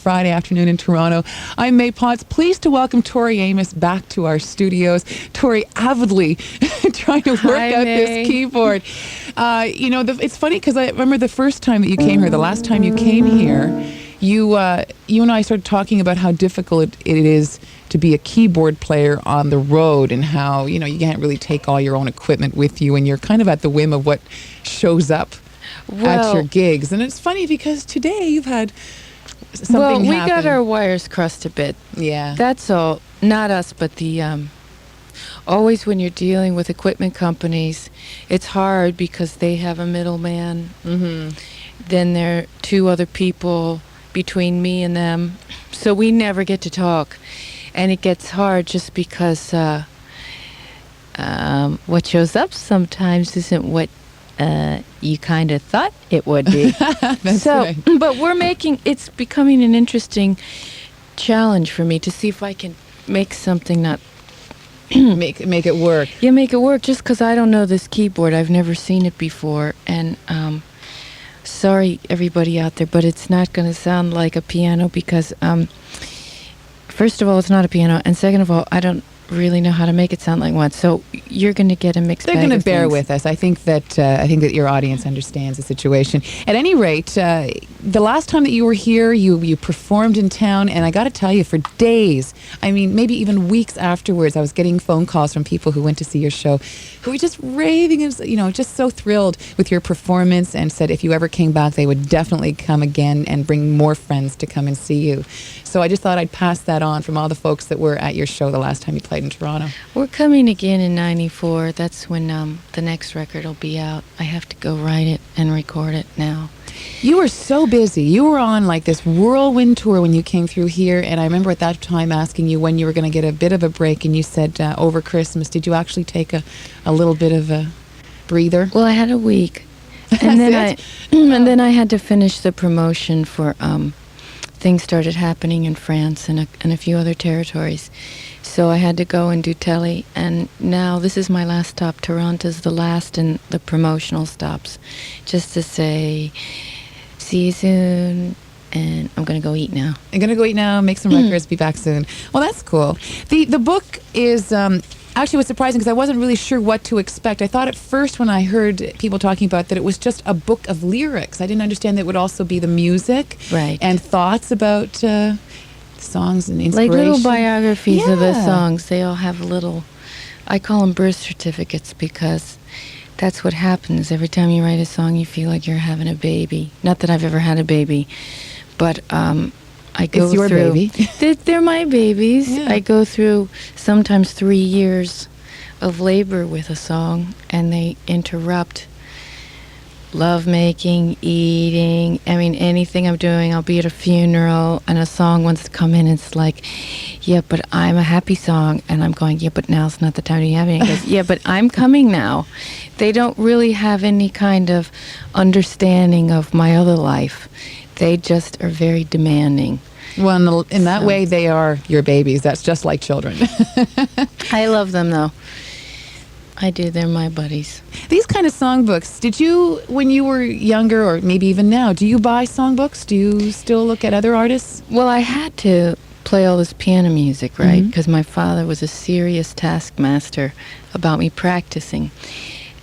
Friday afternoon in Toronto. I'm May Potts. Pleased to welcome Tori Amos back to our studios. Tori avidly trying to work out this keyboard. It's funny because I remember the first time that you came here, the last time you came here, you and I started talking about how difficult it is to be a keyboard player on the road, and how, you can't really take all your own equipment with you, and you're kind of at the whim of what shows up at your gigs. And it's funny because today you've had something happen. We got our wires crossed a bit. Yeah. That's all. Not us, but the always when you're dealing with equipment companies, it's hard because they have a middleman. Mm-hmm. Then there are two other people between me and them, so we never get to talk. And it gets hard just because what shows up sometimes isn't what you kind of thought it would be. That's right. But it's becoming an interesting challenge for me to see if I can make something not make it work. Yeah, make it work, just because I don't know this keyboard. I've never seen it before. And sorry, everybody out there, but it's not going to sound like a piano because... first of all, it's not a piano, and second of all, I don't really know how to make it sound like one. So you're going to get a mixed bag. They're going to bear things. with us. I think that your audience understands the situation. At any rate, the last time that you were here, you performed in town, and I got to tell you, for days, I mean, maybe even weeks afterwards, I was getting phone calls from people who went to see your show, who were just raving, just so thrilled with your performance, and said if you ever came back, they would definitely come again and bring more friends to come and see you. So I just thought I'd pass that on from all the folks that were at your show the last time you played in Toronto. We're coming again in '94. That's when the next record will be out. I have to go write it and record it now. You were so busy. You were on like this whirlwind tour when you came through here, and I remember at that time asking you when you were going to get a bit of a break, and you said over Christmas. Did you actually take a little bit of a breather? Well, I had a week, and then I had to finish the promotion for things started happening in France and a few other territories. So I had to go and do telly, and now this is my last stop. Toronto's the last in the promotional stops, just to say, see you soon, and I'm going to go eat now. I'm going to go eat now, make some records, be back soon. Well, that's cool. The book is... actually, was surprising because I wasn't really sure what to expect. I thought at first when I heard people talking about that it was just a book of lyrics. I didn't understand that it would also be the music and thoughts about songs and inspiration. Like little biographies of the songs. They all have little, I call them birth certificates, because that's what happens. Every time you write a song, you feel like you're having a baby. Not that I've ever had a baby, but... I go it's your through, baby. They're my babies. Yeah. I go through sometimes 3 years of labor with a song, and they interrupt lovemaking, eating. I mean, anything I'm doing. I'll be at a funeral, and a song wants to come in, and it's like, yeah, but I'm a happy song. And I'm going, yeah, but now's not the time to be happy. And it goes, yeah, but I'm coming now. They don't really have any kind of understanding of my other life. They just are very demanding. Well, in that way, they are your babies. That's just like children. I love them, though. I do. They're my buddies. These kind of songbooks, did you, when you were younger, or maybe even now, do you buy songbooks? Do you still look at other artists? Well, I had to play all this piano music, right? Because my father was a serious taskmaster about me practicing.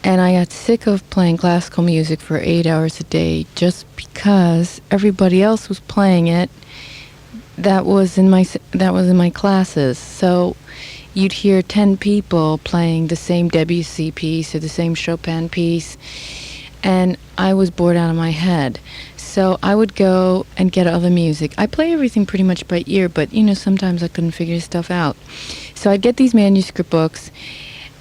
And I got sick of playing classical music for 8 hours a day just because everybody else was playing it. That was in my classes. So you'd hear 10 people playing the same Debussy piece or the same Chopin piece, and I was bored out of my head. So I would go and get other music. I play everything pretty much by ear, but sometimes I couldn't figure stuff out. So I'd get these manuscript books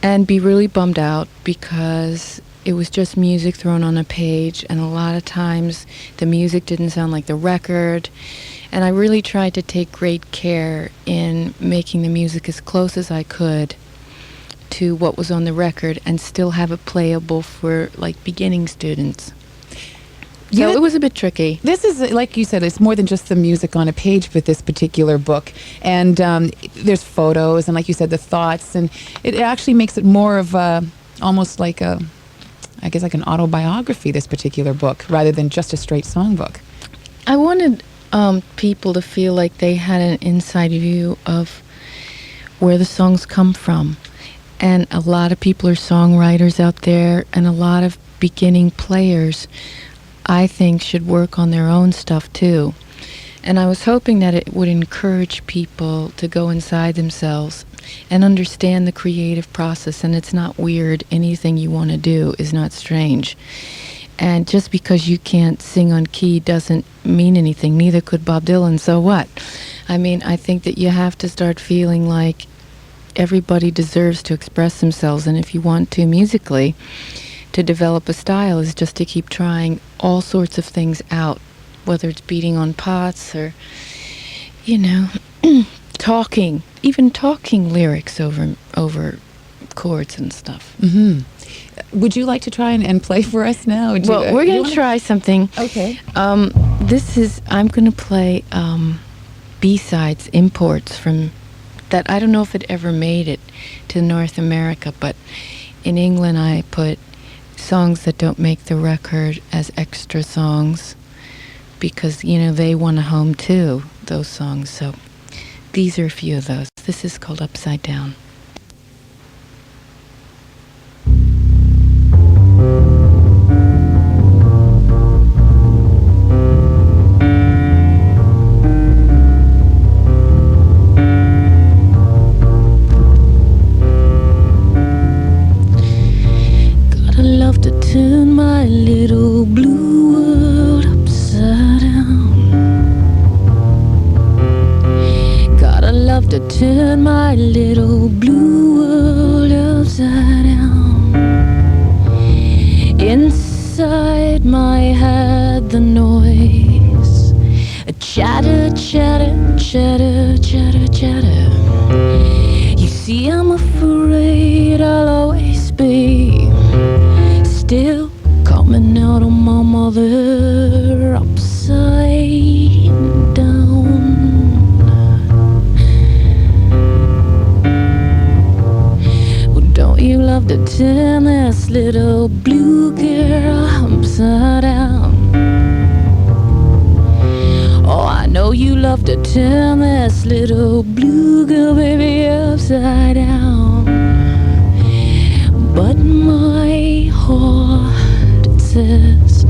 and be really bummed out because it was just music thrown on a page, and a lot of times the music didn't sound like the record. And I really tried to take great care in making the music as close as I could to what was on the record and still have it playable for like beginning students. So it was a bit tricky. This is, like you said, it's more than just the music on a page with this particular book. And there's photos and, like you said, the thoughts. And it actually makes it more of almost like an autobiography, this particular book, rather than just a straight songbook. I wanted people to feel like they had an inside view of where the songs come from. And a lot of people are songwriters out there, and a lot of beginning players, I think, should work on their own stuff too. And I was hoping that it would encourage people to go inside themselves and understand the creative process. And it's not weird. Anything you want to do is not strange. And just because you can't sing on key doesn't mean anything. Neither could Bob Dylan. So what? I mean, I think that you have to start feeling like everybody deserves to express themselves. And if you want to musically, to develop a style is just to keep trying all sorts of things out, whether it's beating on pots or, you know, talking, even talking lyrics over chords and stuff. Mm-hmm. Would you like to try and play for us now? Well, we're going to try something. Okay. I'm going to play B-sides, imports from that. I don't know if it ever made it to North America, but in England I put songs that don't make the record as extra songs because, you know, they want a home too, those songs. So these are a few of those. This is called Upside Down. Turn my little blue world upside down. Gotta love to turn my little blue world upside down. Inside my head the noise, a chatter, chatter, chatter, chatter, chatter. You see, I'm afraid I'll always be still coming out of my mother upside down. Well, don't you love to turn this little blue girl upside down? Oh, I know you love to turn this little blue girl, baby, upside down. But my heart, it says,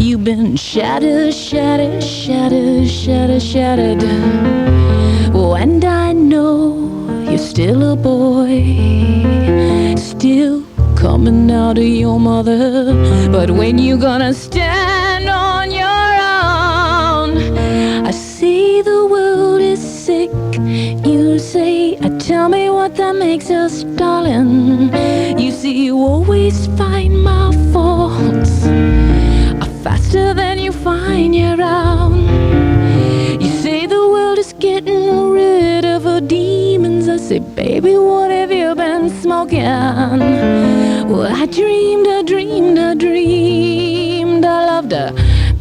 you've been shattered, shattered, shattered, shattered, shattered. Oh, and I know you're still a boy, still coming out of your mother. But when you gonna stand on your own? I see the world is sick, you say. Tell me what that makes us, darling. You see, you always find my faults faster than you find your own. You say the world is getting rid of her demons. I say, baby, what have you been smoking? Well, I dreamed, I dreamed, I dreamed I loved a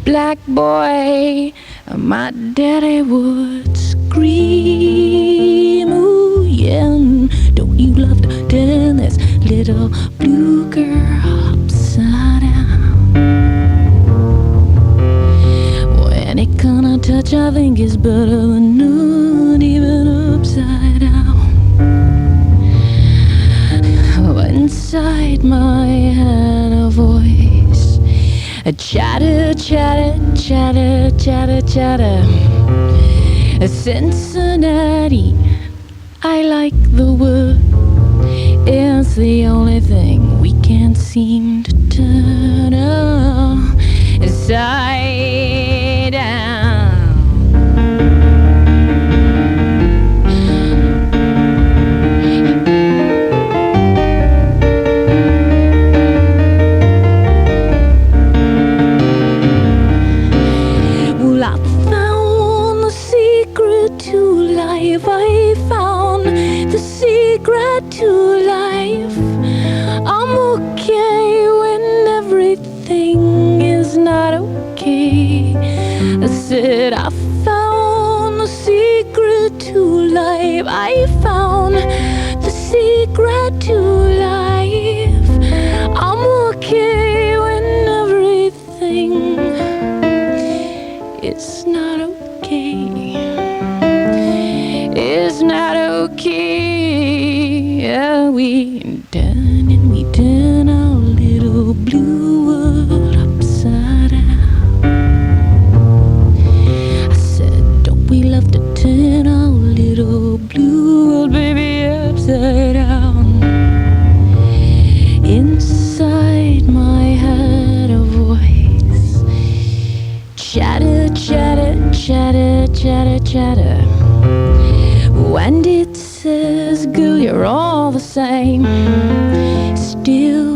black boy. My daddy would scream, ooh, yeah. Don't you love to turn this little blue girl upside down? Well, any kind of touch I think is better than not even upside down. Oh, inside my head a voice, a chatter, chatter, chatter, chatter, chatter. A Cincinnati, I like the word. It's the only thing we can't seem to turn upside down. Well, I found the secret to life. I found the secret to life. I'm okay when everything is not okay. I said I found the secret to life. I found the secret to life. I'm okay when everything is not okay. we turn our little blue world upside down. I said, don't we love to turn our little blue world, baby, upside down? Inside my head a voice, chatter, chatter, chatter, chatter, chatter. And it says, girl, you're all the same, still